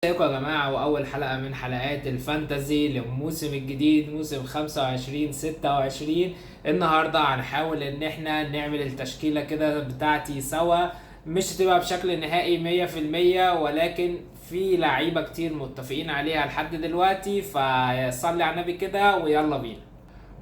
ازيكم يا جماعة، وأول حلقة من حلقات الفانتازي للموسم الجديد موسم 25-26. النهاردة هنحاول إن احنا نعمل التشكيلة كده بتاعتي سوا. مش هتبقى بشكل نهائي 100%، ولكن في لعيبة كتير متفقين عليها لحد دلوقتي، فصلي على النبي كده ويلا بينا.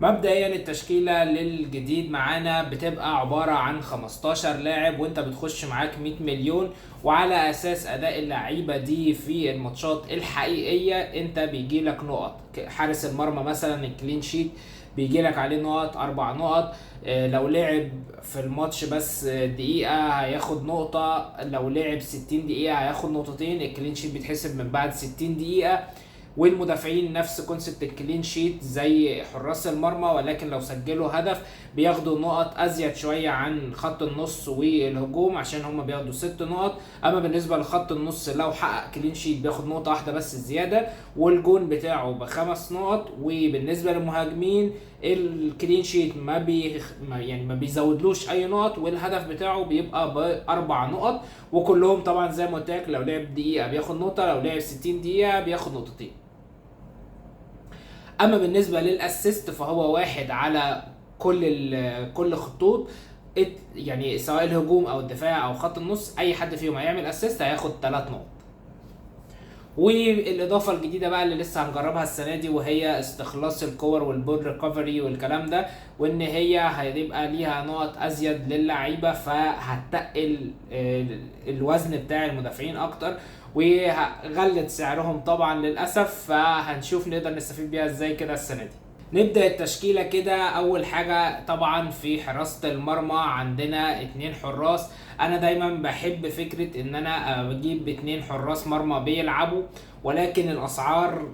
مبدئيا التشكيلة للجديد معانا بتبقى عبارة عن 15 لاعب، وانت بتخش معاك 100 مليون، وعلى اساس اداء اللعيبة دي في الماتشات الحقيقية انت بيجيلك نقط. حارس المرمى مثلا الكلين شيت بيجيلك عليه نقط 4 نقط. لو لعب في الماتش بس دقيقة هياخد نقطة، لو لعب 60 دقيقة هياخد نقطتين. الكلين شيت بيتحسب من بعد 60 دقيقة. والمدافعين نفس كونسبت الكلين شيت زي حراس المرمى، ولكن لو سجلوا هدف بياخدوا نقط ازيد شويه عن خط النص والهجوم، عشان هم بياخدوا 6 نقط. اما بالنسبه لخط النص لو حقق كلين شيت بياخد نقطه واحده بس زياده، والجون بتاعه ب5 نقط. وبالنسبه للمهاجمين الكلين شيت ما بيزودلوش اي نقط، والهدف بتاعه بيبقى ب4 نقط. وكلهم طبعا زي ما قلت لك، لو لعب دقيقه بياخد نقطه، لو لعب 60 دقيقه بياخد نقطتين. اما بالنسبه للاسيست فهو واحد على كل خطوط. يعني سواء الهجوم او الدفاع او خط النص، اي حد فيهم هيعمل اسيست هياخد 3 نقط. والاضافه الجديده بقى اللي لسه هنجربها السنه دي، وهي استخلاص الكور والبول ريكفري والكلام ده، وان هي هيبقى ليها نقط ازيد للعيبه، فهتقل الوزن بتاع المدافعين اكتر، وغلت سعرهم طبعا للاسف. فهنشوف نقدر نستفيد بيها ازاي كده السنه دي. نبدأ التشكيلة كده. أول حاجة طبعا في حراسة المرمى عندنا 2 حراس. أنا دايما بحب فكرة إن أنا بجيب 2 حراس مرمى بيلعبوا، ولكن الأسعار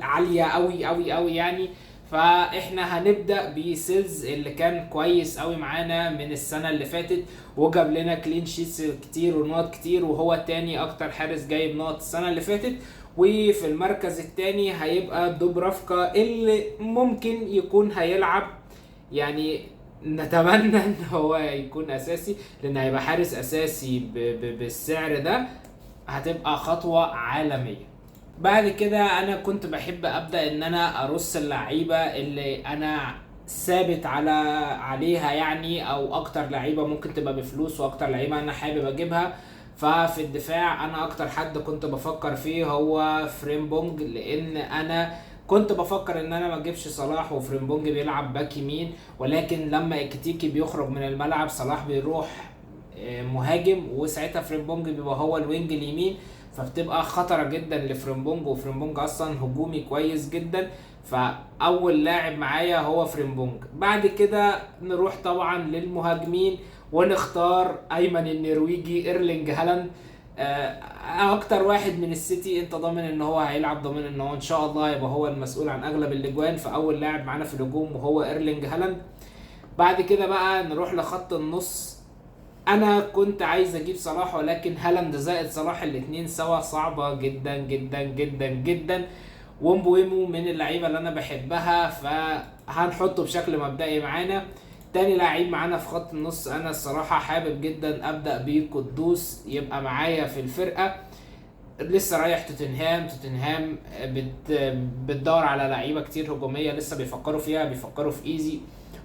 عالية أوي أوي أوي يعني. فاحنا هنبدأ بسيلز اللي كان كويس قوي معانا من السنة اللي فاتت، وجاب لنا كلين شيتس كتير ونقط كتير، وهو تاني اكتر حارس جايب نقط السنة اللي فاتت. وفي المركز التاني هيبقى دوبرافكا اللي ممكن يكون هيلعب، يعني نتمنى ان هو يكون اساسي، لان هيبقى حارس اساسي بالسعر ده هتبقى خطوة عالمية. بعد كده انا كنت بحب ابدا ان انا ارص اللعيبه اللي انا ثابت عليها يعني، او اكتر لعيبه ممكن تبقى بفلوس، واكتر لعيبه انا حابب اجيبها. ففي الدفاع انا اكتر حد كنت بفكر فيه هو فريمبونج، لان انا كنت بفكر ان انا ما اجيبش صلاح وفريمبونج بيلعب باك يمين، ولكن لما اكتيكي بيخرج من الملعب صلاح بيروح مهاجم، وساعتها فريمبونج بيبقى هو الوينج اليمين، فبتبقى خطرة جدا لفريمبونج، وفريمبونج اصلا هجومي كويس جدا. فاول لاعب معايا هو فريمبونج. بعد كده نروح طبعا للمهاجمين ونختار ايمن النرويجي ايرلينج هالاند. اكتر واحد من السيتي انت ضامن ان هو هيلعب، ضامن ان هو ان شاء الله يبقى هو المسؤول عن اغلب الاجوان، فاول لاعب معانا في الهجوم وهو ايرلينج هالاند. بعد كده بقى نروح لخط النص. انا كنت عايز اجيب صلاح، ولكن هالاند زائد صلاح الاتنين سوا صعبة جدا جدا جدا جدا. ومبويمو من اللعيبة اللي انا بحبها، فهنحطه بشكل مبدئي معانا. تاني لعيب معانا في خط النص انا الصراحة حابب جدا ابدأ بيه قدوس يبقى معايا في الفرقة. لسه رايح توتنهام بتدور على لعيبة كتير هجومية، لسه بيفكروا فيها، بيفكروا في ايزي،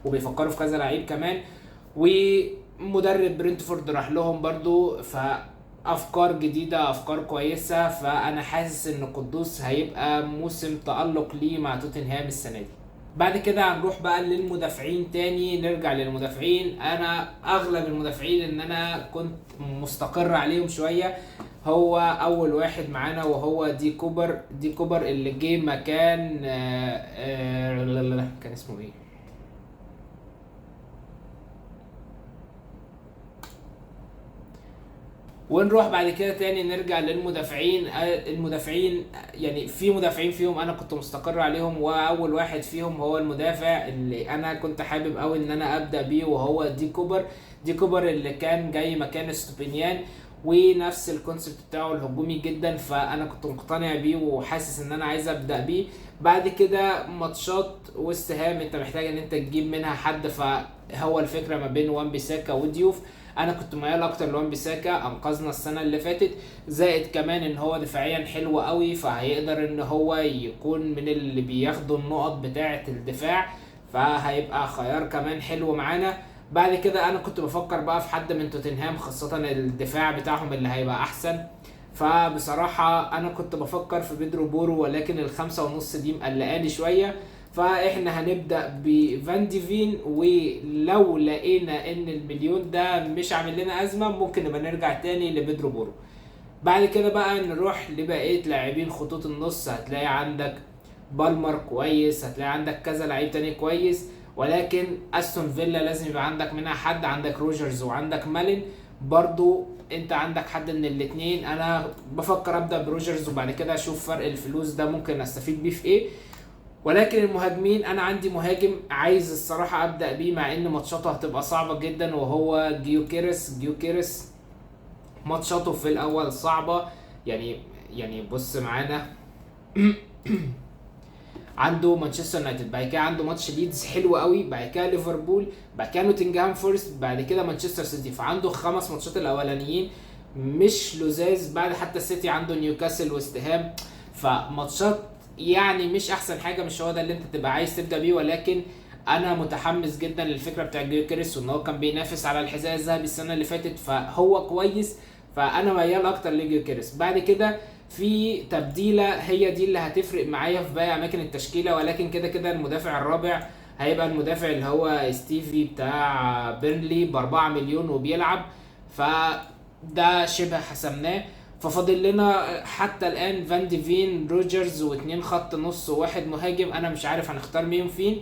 وبيفكروا في كذا لعيب كمان. ومدرب برينتفورد راح لهم برضو، فافكار جديده، افكار كويسه. فانا حاسس ان قدوس هيبقى موسم تألق ليه مع توتنهام السنه دي. بعد كده هنروح بقى للمدافعين تاني. نرجع للمدافعين. انا اغلب المدافعين ان انا كنت مستقر عليهم شويه. هو اول واحد معانا وهو دي كوبر اللي جه مكان كان اسمه ايه؟ ونروح بعد كده تاني نرجع للمدافعين. المدافعين يعني في مدافعين فيهم انا كنت مستقر عليهم، واول واحد فيهم هو المدافع اللي انا كنت حابب قوي ان انا ابدا بيه، وهو دي كوبر اللي كان جاي مكان ستوبينيان. ونفس الكونسبت بتاعه الهجومي جدا، فانا كنت مقتنع بيه وحاسس ان انا عايز ابدا بيه. بعد كده ماتشات وست هام انت محتاج ان انت تجيب منها حد، فهو الفكره ما بين وان بيساكا وديوف. انا كنت ميال اكتر لوان بيساكا، انقذنا السنه اللي فاتت، زائد كمان ان هو دفاعيا حلو قوي، فهيقدر ان هو يكون من اللي بياخدوا النقط بتاعه الدفاع، فهيبقى خيار كمان حلو معانا. بعد كده انا كنت بفكر بقى في حد من توتنهام، خاصة الدفاع بتاعهم اللي هيبقى احسن. فبصراحة انا كنت بفكر في بيدرو بورو، ولكن ال5.5 دي مقلقاني شوية. فاحنا هنبدأ بفان ديفين، ولو لقينا ان المليون ده مش عامل لنا ازمة ممكن نبقى نرجع تاني لبيدرو بورو. بعد كده بقى نروح لبقية لاعبين خطوط النص. هتلاقي عندك بالمر كويس، هتلاقي عندك كذا لعيب تاني كويس، ولكن استون فيلا لازم يبقى عندك منها حد. عندك روجرز وعندك مالين، برضو انت عندك حد من الاتنين. انا بفكر ابدا بروجرز وبعد كده اشوف فرق الفلوس ده ممكن استفيد بيه في ايه. ولكن المهاجمين انا عندي مهاجم عايز الصراحة ابدا بيه، مع ان ماتشاته هتبقى صعبة جدا، وهو جيوكيرس ماتشاته في الاول صعبة. يعني بص معانا عنده مانشستر يونايتد، بعد كده عنده ماتش ليدز حلو قوي، بعد كده ليفربول، بعد كده نوتنجهام فورست، بعد كده مانشستر سيتي. فعنده 5 ماتشات الاولانيين مش لزاز، بعد حتى السيتي عنده نيوكاسل وست هام، فماتشات يعني مش احسن حاجه، مش هو ده اللي انت تبقى عايز تبدا بيه. ولكن انا متحمس جدا للفكره بتاع جيوكيريس، وان هو كان بينافس على الحذاء الذهبي السنه اللي فاتت، فهو كويس، فانا ميال اكتر لجيوكيريس. بعد كده في تبديله هي دي اللي هتفرق معايا في باقي اماكن التشكيله، ولكن كده كده المدافع الرابع هيبقى المدافع اللي هو ستيفي بتاع بيرنلي ب4 مليون وبيلعب، فده شبه حسمناه. ففاضل لنا حتى الان فان ديفين، روجرز، واتنين خط نص وواحد مهاجم. انا مش عارف هنختار مين فين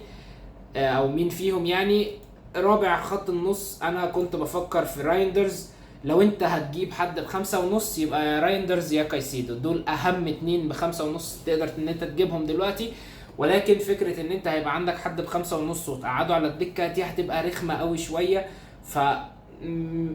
او مين فيهم يعني. رابع خط النص انا كنت بفكر في رايندرز. لو انت هتجيب حد ب5.5 يبقى يا رايندرز يا كايسيدو، دول اهم اتنين ب5.5 تقدر ان انت تجيبهم دلوقتي. ولكن فكرة ان انت هيبقى عندك حد ب5.5 وتقعده على الدكة دي هتبقى رخمة قوي شوية،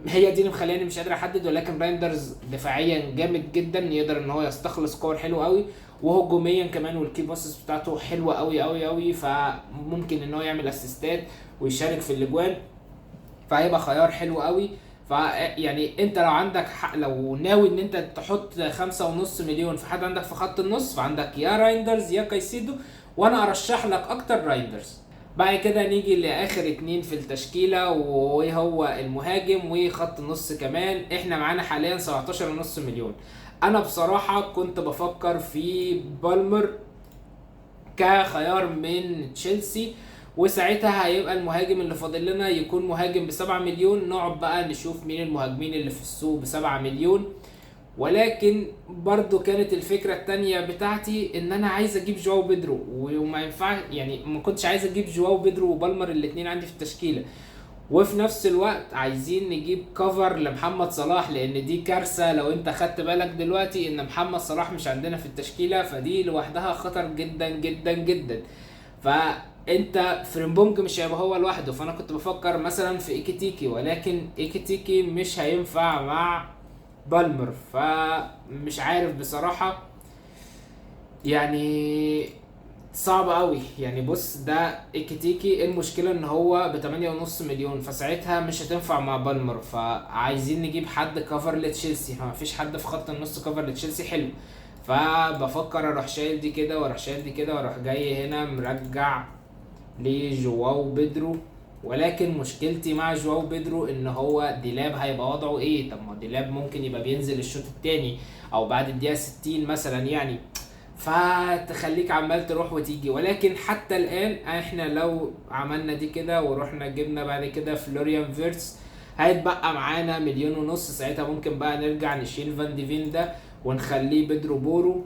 هي دي اللي مخليني مش قادر احدد. ولكن رايندرز دفاعيا جامد جدا، يقدر ان هو يستخلص كور حلو قوي، وهجوميا كمان والكي باسس بتاعته حلوه قوي قوي قوي، فممكن ان هو يعمل اسيستات ويشارك في الاجوان، فهيبقى خيار حلو قوي. يعني انت لو عندك لو ناوي ان انت تحط 5.5 مليون في حد عندك في خط النص، فعندك يا رايندرز يا كايسيدو، وانا ارشح لك اكتر رايندرز. بعد كده نيجي لاخر اتنين في التشكيله، وهو المهاجم وخط النص كمان. احنا معانا حاليا 17.5 مليون. انا بصراحه كنت بفكر في بالمر كخيار من تشيلسي، وساعتها هيبقى المهاجم اللي فاضل لنا يكون مهاجم ب7 مليون. نقعد بقى نشوف مين المهاجمين اللي في السوق ب7 مليون. ولكن برضو كانت الفكرة التانية بتاعتي ان انا عايز اجيب جواو بيدرو، وما ينفع يعني ما كنتش عايز اجيب جواو بيدرو وبالمر الاتنين عندي في التشكيلة، وفي نفس الوقت عايزين نجيب كفر لمحمد صلاح، لان دي كارثة. لو انت خدت بالك دلوقتي ان محمد صلاح مش عندنا في التشكيلة، فدي لوحدها خطر جدا جدا جدا. فانت فريمبونج مش هيبقى هو لوحده، فانا كنت بفكر مثلا في ايكيتيكي، ولكن ايكيتيكي مش هينفع مع بالمر، فمش عارف بصراحة يعني صعب قوي. يعني بص ده ايكيتيكي، المشكلة ان هو ب8.5 مليون، فساعتها مش هتنفع مع بالمر، فعايزين نجيب حد كفر لتشيلسي، فمفيش حد في خط النص كفر لتشيلسي حلو. فبفكر اروح شايل دي كده واروح شايل دي كده واروح جاي هنا مرجع لجواو بيدرو. ولكن مشكلتي مع جواو بيدرو ان هو ديلاب هيبقى وضعه ايه؟ طب ما ديلاب ممكن يبقى بينزل الشوط التاني او بعد الدقيقة 60 مثلا يعني، فتخليك عمال تروح وتيجي. ولكن حتى الان احنا لو عملنا دي كده ورحنا جبنا بعد كده فلوريان فيرتس، هيتبقى معانا 1.5 مليون. ساعتها ممكن بقى نرجع نشيل فان ديفين ده ونخليه بيدرو بورو.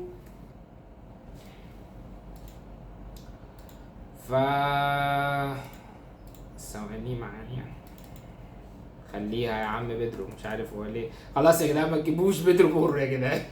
ف ثواني معايا، خليها يا عم بيدرو، مش عارف هو ليه. خلاص يا جدعان ما تجيبوش بيدرو بورو يا جدعان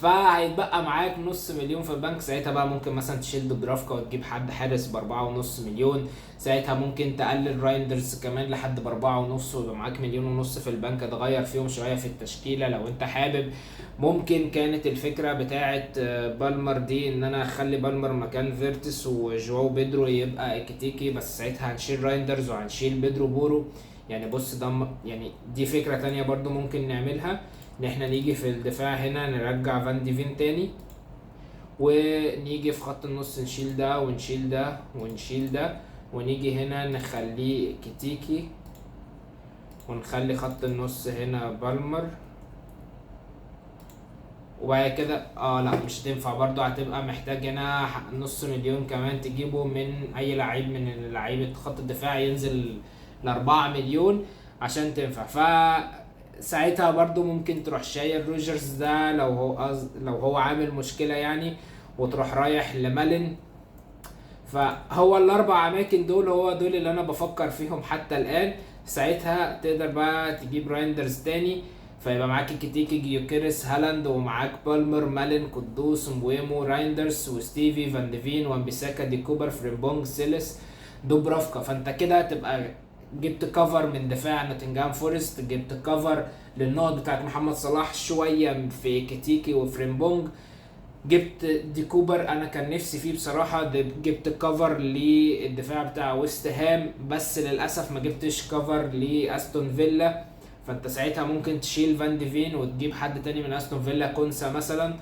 فهيتبقى معاك نص مليون في البنك. ساعتها بقى ممكن مثلا تشيل دبرافكا وتجيب حد حارس ب4.5 مليون. ساعتها ممكن تقلل رايندرز كمان لحد ب4.5 ويبقى معاك 1.5 مليون تبنك تغير فيهم شوية في التشكيلة لو انت حابب. ممكن كانت الفكرة بتاعت بالمر دي ان انا اخلي بالمر مكان فيرتس وجواو بيدرو يبقى اكتيكي، بس ساعتها هنشيل رايندرز وهنشيل بيدرو بورو. يعني بص ده يعني دي فكرة تانية برضو ممكن نعملها، ان احنا نيجي في الدفاع هنا نرجع فان ديفين تاني، ونيجي في خط النص نشيل ده ونشيل ده ونشيل ده، ونيجي هنا نخليه كتيكي، ونخلي خط النص هنا بالمر. وبعد كده لا مش هتنفع برضو، هتبقى محتاج هنا نص مليون كمان تجيبه من اي لعيب من لعيبة خط الدفاع ينزل ل4 مليون عشان تنفع. ساعتها برضو ممكن تروح شايل روجرز ده لو هو عامل مشكلة يعني، وتروح رايح لمالين. فهو ال4 اماكن دول هو دول اللي انا بفكر فيهم حتى الان. ساعتها تقدر بقى تجيب رايندرز تاني، فيبقى معاك كيتيكي جيوكيريس هالاند، ومعاك بالمر مالين قدوس مبويمو رايندرز وستيفي فان ديفين وامبيساكا دي كوبر فريمبونج سيلس دوبرافكا. فانت كده تبقى جبت كفر من دفاع نوتنجهام فورست، جبت كفر للنقط بتاعت محمد صلاح شويه في كيتيكي وفريمبونج، جبت دي كوبر انا كان نفسي فيه بصراحه، جبت كفر للدفاع بتاع ويست هام، بس للاسف ما جبتش كفر لاستون فيلا. فانت ساعتها ممكن تشيل فان ديفين وتجيب حد تاني من استون فيلا، كونسا مثلا.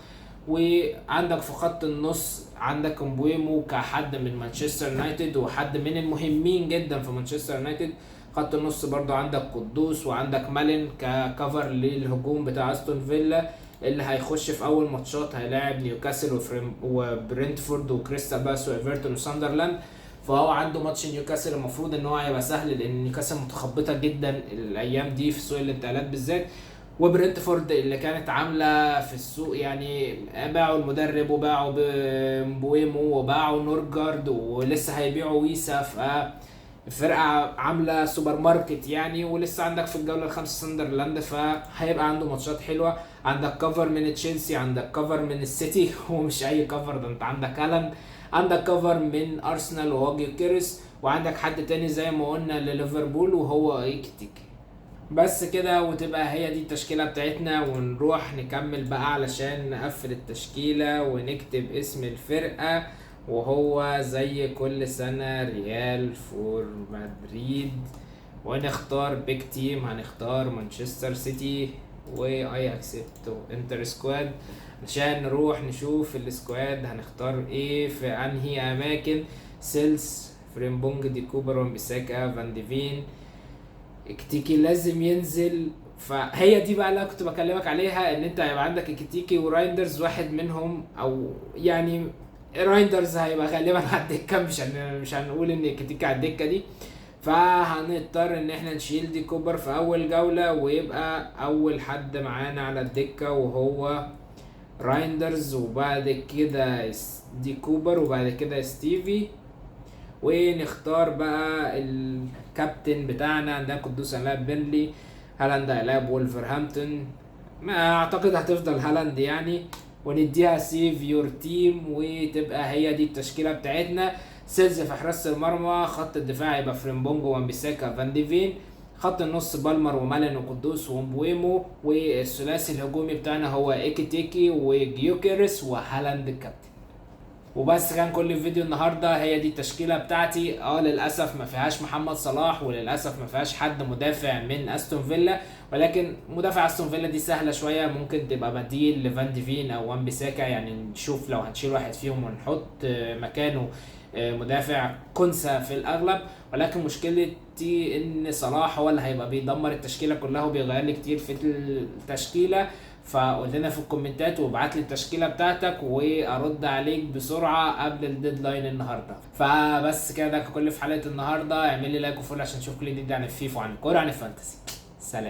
وعندك في خط النص عندك امبويمو كحد من مانشستر يونايتد وحد من المهمين جدا في مانشستر يونايتد. خط النص برضو عندك قدوس وعندك مالين ككفر للهجوم بتاع استون فيلا اللي هيخش في اول ماتشات، هيلاعب نيوكاسل وبرنتفورد وكريستال بالاس وايفرتون وساندرلاند. فهو عنده ماتش نيوكاسل المفروض ان هو هيبقى سهل، لان نيوكاسل متخبطه جدا الايام دي في سوق الانتقالات بالذات، وبرنتفورد اللي كانت عامله في السوق يعني باعوا المدرب وباعوا بويمو وباعوا نورجارد ولسه هيبيعوا ويسا. الفرقه عامله سوبر ماركت يعني، ولسه عندك في الجوله الخامسه ساندرلاند، فهيبقى عنده ماتشات حلوه. عندك كفر من تشيلسي، عندك كفر من السيتي ومش اي كفر ده، انت عندك هالاند، عندك كفر من ارسنال وهو جيوكيريس، وعندك حد تاني زي ما قلنا لليفربول وهو ايكتيكي. بس كده وتبقى هي دي التشكيله بتاعتنا، ونروح نكمل بقى علشان نقفل التشكيله ونكتب اسم الفرقه، وهو زي كل سنة ريال فور مدريد. ونختار بيك تيم، هنختار مانشستر سيتي واي اكسبت انتر سكواد، عشان نروح نشوف السكواد هنختار ايه في انهي اماكن. سيلس، فريمبونج، دي كوبر، ومبيساكا، فان ديفين، اكتيكي لازم ينزل. فهي دي بقى اللي كنت بكلمك عليها، ان انت هيبقى عندك اكتيكي ورايندرز واحد منهم، او يعني رايندرز هيبقى غالبا على الدكه، مش هنقول ان كتيكا على الدكه دي. فهنضطر ان احنا نشيل دي كوبر في اول جوله، ويبقى اول حد معانا على الدكه وهو رايندرز، وبعد كده دي كوبر، وبعد كده ستيفي. ونختار بقى الكابتن بتاعنا. عندنا قدوس هيلاعب بيرلي، هالاند هيلاعب وولفرهامبتون، ما اعتقد هتفضل هالاند يعني، ونديها سيف يور تيم، وتبقى هي دي التشكيله بتاعتنا. سيلز في حراسه المرمى، خط الدفاع يبقى فريمبونج وامبيساكا فان ديفين، خط النص بالمر ومالين وقدوس ومبويمو، والثلاثي الهجومي بتاعنا هو ايكيتيكي وجيوكيريس وهالاند الكابتن. وبس كان كل فيديو النهارده، هي دي التشكيله بتاعتي. للاسف ما فيهاش محمد صلاح، وللاسف ما فيهاش حد مدافع من استون فيلا، ولكن مدافع استون فيلا دي سهله شويه، ممكن تبقى بديل لفان ديفين او وان بيساكا يعني. نشوف لو هنشيل واحد فيهم ونحط مكانه مدافع كونسا في الاغلب. ولكن مشكلتي ان صلاح هو اللي هيبقى بيدمر التشكيله كلها وبيغير لي كتير في التشكيله. فقول لنا في الكومنتات وابعت لي التشكيله بتاعتك وارد عليك بسرعه قبل الديدلاين النهارده. فبس كده، ده كل في حلقه النهارده. اعمل لي لايك وفولو عشان تشوف كل جديد عن الفيفا وعن الكوره عن الفانتسي.